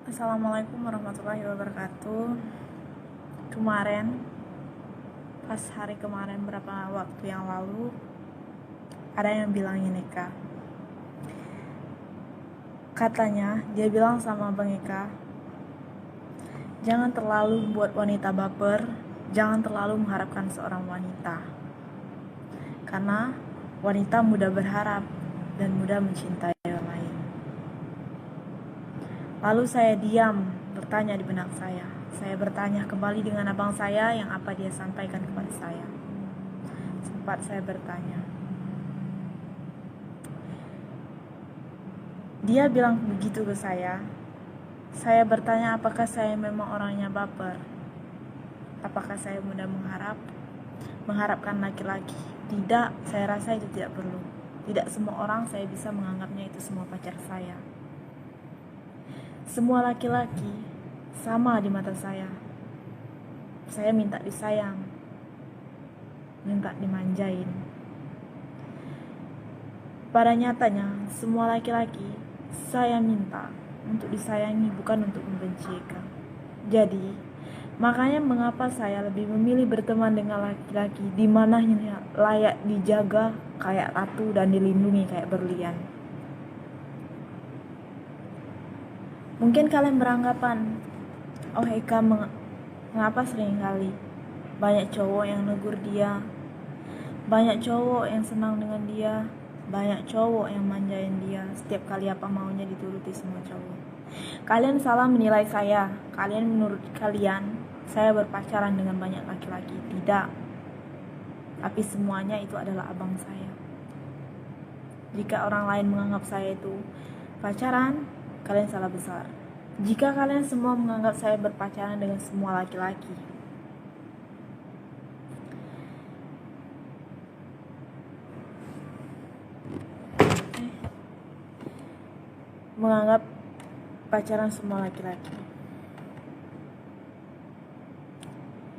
Assalamualaikum warahmatullahi wabarakatuh. Kemarin, pas hari kemarin berapa waktu yang lalu, ada yang bilang ini Kak. Katanya, dia bilang sama Bang Eka, jangan terlalu buat wanita baper, jangan terlalu mengharapkan seorang wanita. Karena wanita mudah berharap dan mudah mencintai orang lain. Lalu saya diam, bertanya di benak saya. Saya bertanya kembali dengan abang saya yang apa dia sampaikan kepada saya. Sempat saya bertanya. Dia bilang begitu ke saya. Saya bertanya apakah saya memang orangnya baper. Apakah saya mudah mengharapkan laki-laki. Tidak, saya rasa itu tidak perlu. Tidak semua orang saya bisa menganggapnya itu semua pacar saya. Semua laki-laki sama di mata saya. Saya minta disayang, minta dimanjain. Pada nyatanya, semua laki-laki saya minta untuk disayangi, bukan untuk membenci Eka. Jadi, makanya mengapa saya lebih memilih berteman dengan laki-laki di mana layak dijaga kayak ratu dan dilindungi kayak berlian. Mungkin kalian beranggapan, oh Eka mengapa seringkali banyak cowok yang negur dia, banyak cowok yang senang dengan dia, banyak cowok yang manjain dia. Setiap kali apa maunya dituruti semua cowok. Kalian salah menilai saya. Menurut kalian saya berpacaran dengan banyak laki-laki. Tidak. Tapi semuanya itu adalah abang saya. Jika orang lain menganggap saya itu pacaran, kalian salah besar. Jika kalian semua menganggap saya berpacaran dengan semua laki-laki, menganggap pacaran semua laki-laki,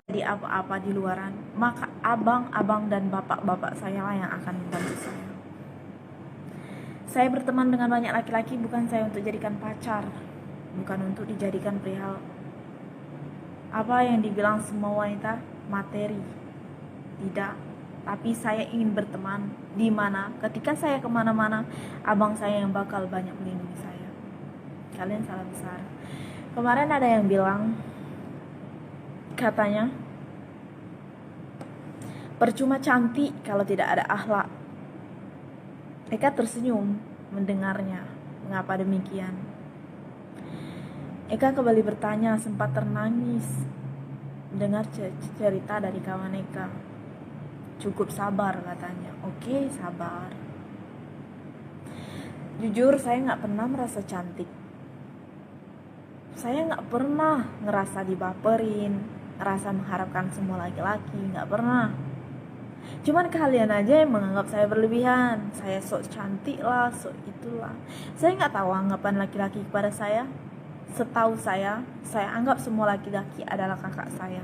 jadi apa-apa di luaran, maka abang-abang dan bapak-bapak saya lah yang akan membantu saya. Saya berteman dengan banyak laki-laki bukan saya untuk jadikan pacar, bukan untuk dijadikan perihal apa yang dibilang semua wanita, materi. Tidak. Tapi saya ingin berteman di mana ketika saya kemana-mana, abang saya yang bakal banyak melindungi saya. Kalian salah besar. Kemarin ada yang bilang, katanya, percuma cantik kalau tidak ada akhlak. Eka tersenyum mendengarnya. Mengapa demikian? Eka kembali bertanya, sempat ternangis mendengar cerita dari kawan Eka. Cukup sabar katanya. Oke, sabar. Jujur saya gak pernah merasa cantik. Saya gak pernah ngerasa dibaperin, ngerasa mengharapkan semua laki-laki. Gak pernah. Cuman kalian aja yang menganggap saya berlebihan. Saya sok cantik lah, sok itulah. Saya gak tahu anggapan laki-laki kepada saya. Setahu saya anggap semua laki-laki adalah kakak saya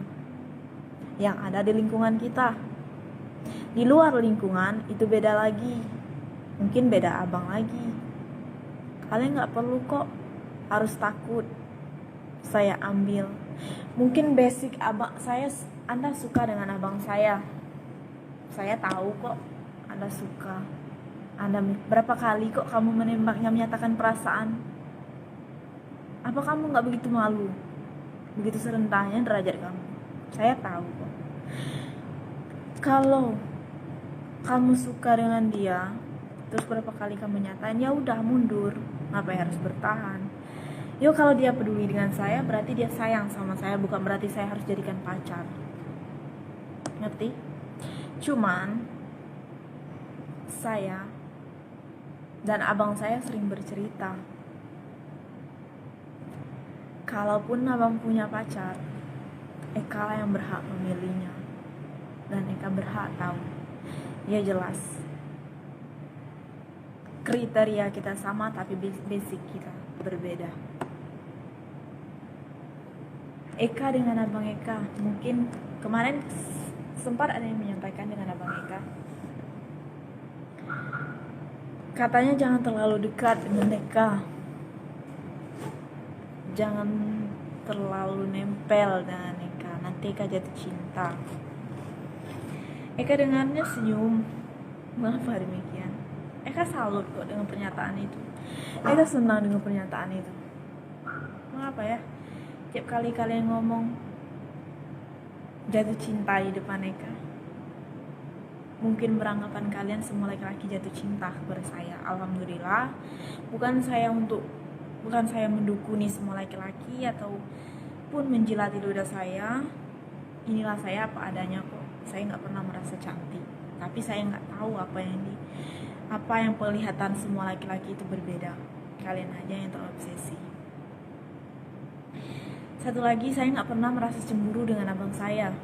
yang ada di lingkungan kita. Di luar lingkungan itu beda lagi. Mungkin beda abang lagi. Kalian gak perlu kok harus takut saya ambil. Mungkin basic abang saya, Anda suka dengan abang saya. Saya tahu kok Anda suka. Anda berapa kali kok kamu menembaknya, menyatakan perasaan? Apa kamu gak begitu malu? Begitu serentahnya derajat kamu. Saya tahu kok. Kalau kamu suka dengan dia, terus berapa kali kamu nyatain, ya udah mundur. Ngapain harus bertahan? Yo, kalau dia peduli dengan saya, berarti dia sayang sama saya, bukan berarti saya harus jadikan pacar. Ngerti? Cuman saya dan abang saya sering bercerita, kalaupun abang punya pacar, Eka lah yang berhak memilihnya. Dan Eka berhak tahu. Ya jelas, kriteria kita sama tapi basic kita berbeda. Eka dengan abang Eka, mungkin kemarin sempat ada yang menyampaikan dengan abang Eka, katanya jangan terlalu dekat dengan Eka. jangan terlalu nempel dengan Eka, nanti Eka jatuh cinta. Eka dengarnya senyum. Mengapa demikian? Eka salut kok dengan pernyataan itu. Eka senang dengan pernyataan itu. Mengapa ya? Tiap kali kalian ngomong jatuh cinta di depan Eka, mungkin beranggapan kalian semua laki-laki jatuh cinta kepada saya. Alhamdulillah, bukan saya mendukuni semua laki-laki ataupun menjilati ludah saya. Inilah saya apa adanya kok. Saya nggak pernah merasa cantik, tapi saya nggak tahu apa yang penglihatan semua laki-laki itu berbeda. Kalian aja yang terobsesi. Satu lagi, saya nggak pernah merasa cemburu dengan abang saya.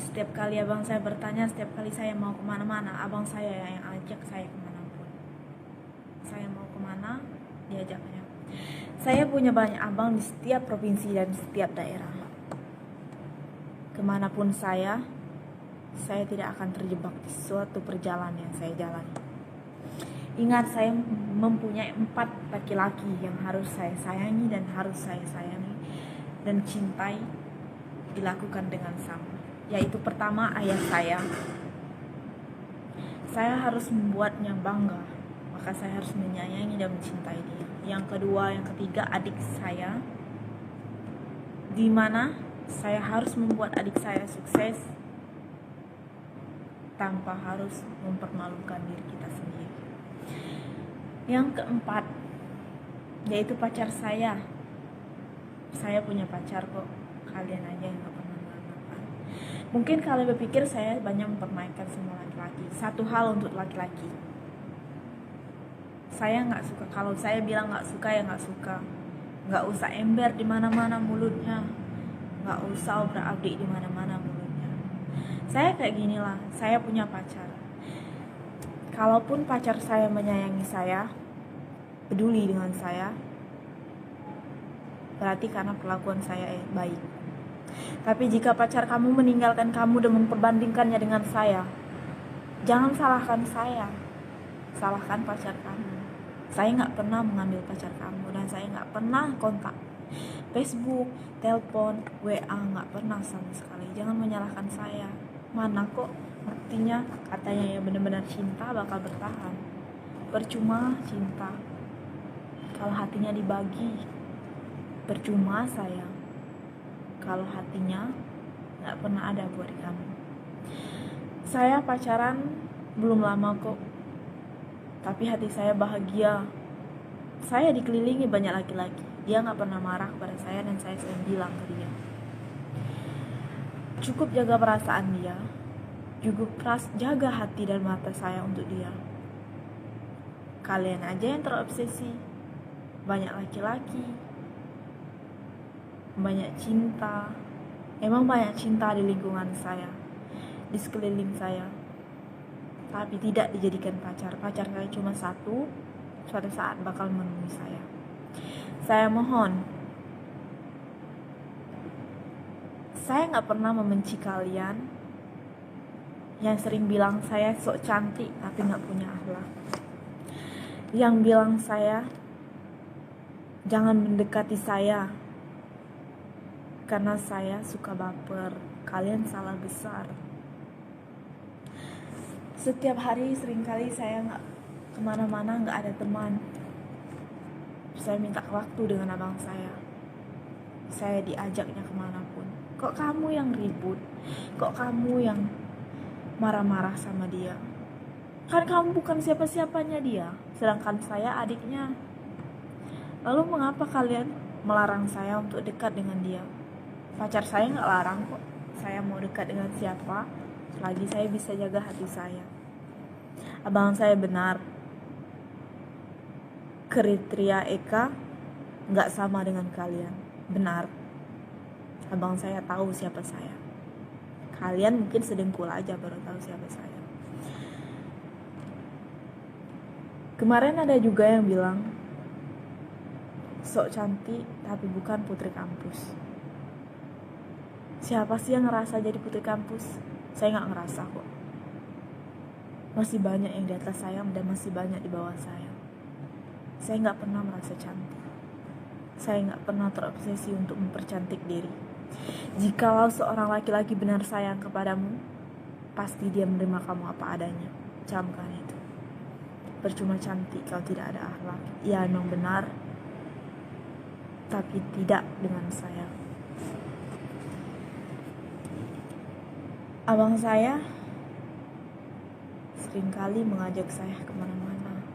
Setiap kali abang saya bertanya, setiap kali saya mau kemana-mana, abang saya yang ajak saya kemanapun. Saya mau kemana, diajaknya. Saya punya banyak abang di setiap provinsi dan setiap daerah. Kemanapun saya tidak akan terjebak di suatu perjalanan yang saya jalani. Ingat, saya mempunyai 4 laki-laki yang harus saya sayangi dan harus saya sayangi dan cintai dilakukan dengan sama. Yaitu pertama, ayah saya. Saya harus membuatnya bangga, maka saya harus menyayangi dan mencintai dia. Yang kedua, yang ketiga, adik saya, di mana saya harus membuat adik saya sukses tanpa harus mempermalukan diri kita sendiri. Yang keempat, yaitu pacar saya. Saya punya pacar kok, kalian aja yang gak pernah mengatakan. Mungkin kalian berpikir saya banyak mempermainkan semua laki-laki. Satu hal untuk laki-laki, saya nggak suka. Kalau saya bilang nggak suka ya nggak suka. Nggak usah ember di mana-mana mulutnya, nggak usah obrak-abrik di mana-mana mulutnya. Saya kayak gini lah. Saya punya pacar. Kalaupun pacar saya menyayangi saya, peduli dengan saya, berarti karena perlakuan saya baik. Tapi jika pacar kamu meninggalkan kamu dan memperbandingkannya dengan saya, jangan salahkan saya, salahkan pacar kamu. Saya nggak pernah mengambil pacar kamu dan saya nggak pernah kontak Facebook, telepon, WA, nggak pernah sama sekali. Jangan menyalahkan saya. Mana kok buktinya katanya yang benar-benar cinta bakal bertahan. Percuma cinta kalau hatinya dibagi. Percuma sayang kalau hatinya nggak pernah ada buat kamu. Saya pacaran belum lama kok, tapi hati saya bahagia. Saya dikelilingi banyak laki-laki. Dia gak pernah marah kepada saya dan saya sering bilang ke dia, cukup jaga perasaan dia, jaga hati dan mata saya untuk dia. Kalian aja yang terobsesi. Banyak laki-laki, banyak cinta. Emang banyak cinta di lingkungan saya, di sekeliling saya, tapi tidak dijadikan pacar. Pacar saya cuma satu, suatu saat bakal menemui saya. Saya mohon, saya gak pernah membenci kalian yang sering bilang saya sok cantik tapi gak punya akhlak, yang bilang saya jangan mendekati saya karena saya suka baper. Kalian salah besar. Setiap hari seringkali saya gak kemana-mana, gak ada teman. Saya minta waktu dengan abang saya diajaknya kemanapun. Kok kamu yang ribut? Kok kamu yang marah-marah sama dia? Kan kamu bukan siapa-siapanya dia, sedangkan saya adiknya. Lalu mengapa kalian melarang saya untuk dekat dengan dia? Pacar saya gak larang kok saya mau dekat dengan siapa, selagi saya bisa jaga hati saya. Abang saya benar, kriteria Eka gak sama dengan kalian. Benar, abang saya tahu siapa saya. Kalian mungkin sedengkul aja baru tahu siapa saya. Kemarin ada juga yang bilang sok cantik tapi bukan putri kampus. Siapa sih yang ngerasa jadi putri kampus? Saya gak ngerasa kok. Masih banyak yang di atas saya dan masih banyak di bawah saya. Saya gak pernah merasa cantik. Saya nggak pernah terobsesi untuk mempercantik diri. Jikalau seorang laki-laki benar sayang kepadamu, pasti dia menerima kamu apa adanya. Camkan itu. Percuma cantik kalau tidak ada akhlak. Ya memang benar, tapi tidak dengan saya. Abang saya seringkali mengajak saya kemana-mana.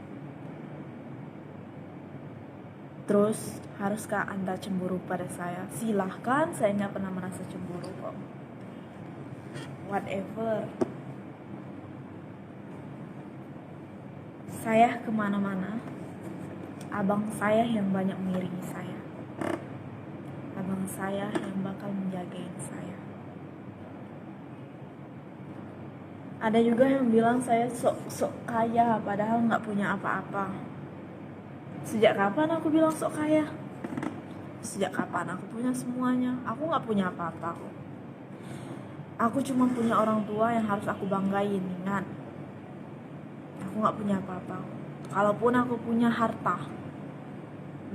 Terus, haruskah Anda cemburu pada saya? Silahkan, saya nggak pernah merasa cemburu kok. Whatever. Saya kemana-mana, abang saya yang banyak mengiringi saya. Abang saya yang bakal menjagain saya. Ada juga yang bilang saya sok kaya, padahal nggak punya apa-apa. Sejak kapan aku bilang sok kaya? Sejak kapan aku punya semuanya? Aku nggak punya apa-apa kok. Aku cuma punya orang tua yang harus aku banggain, ingat. Aku nggak punya apa-apa. Kalaupun aku punya harta,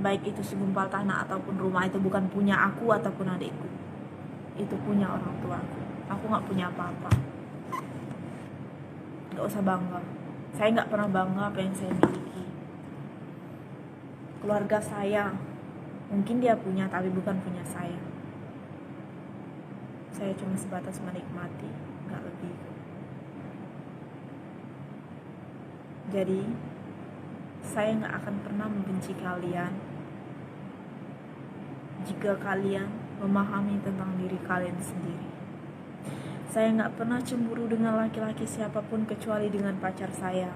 baik itu segumpal tanah ataupun rumah, itu bukan punya aku ataupun adikku. Itu punya orang tua aku. Aku nggak punya apa-apa. Gak usah bangga. Saya nggak pernah bangga apa yang saya miliki. Keluarga saya, mungkin dia punya tapi bukan punya saya. Saya cuma sebatas menikmati, nggak lebih. Jadi, saya nggak akan pernah membenci kalian jika kalian memahami tentang diri kalian sendiri. Saya nggak pernah cemburu dengan laki-laki siapapun kecuali dengan pacar saya.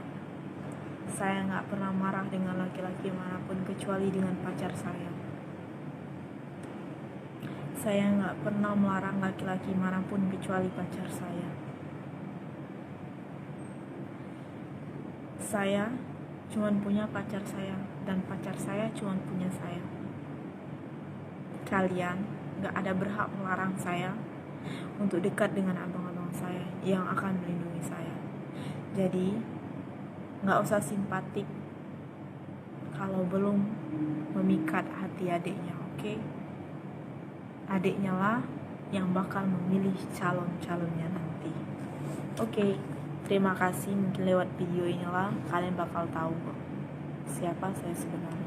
Saya nggak pernah marah dengan laki-laki manapun kecuali dengan pacar saya. Saya nggak pernah melarang laki-laki manapun kecuali pacar saya. Saya cuma punya pacar saya dan pacar saya cuma punya saya. Kalian nggak ada berhak melarang saya untuk dekat dengan abang-abang saya yang akan melindungi saya. Jadi nggak usah simpatik kalau belum memikat hati adiknya, oke? Adiknya lah yang bakal memilih calon-calonnya nanti. Oke, terima kasih. Mungkin lewat video inilah kalian bakal tahu siapa saya sebenarnya.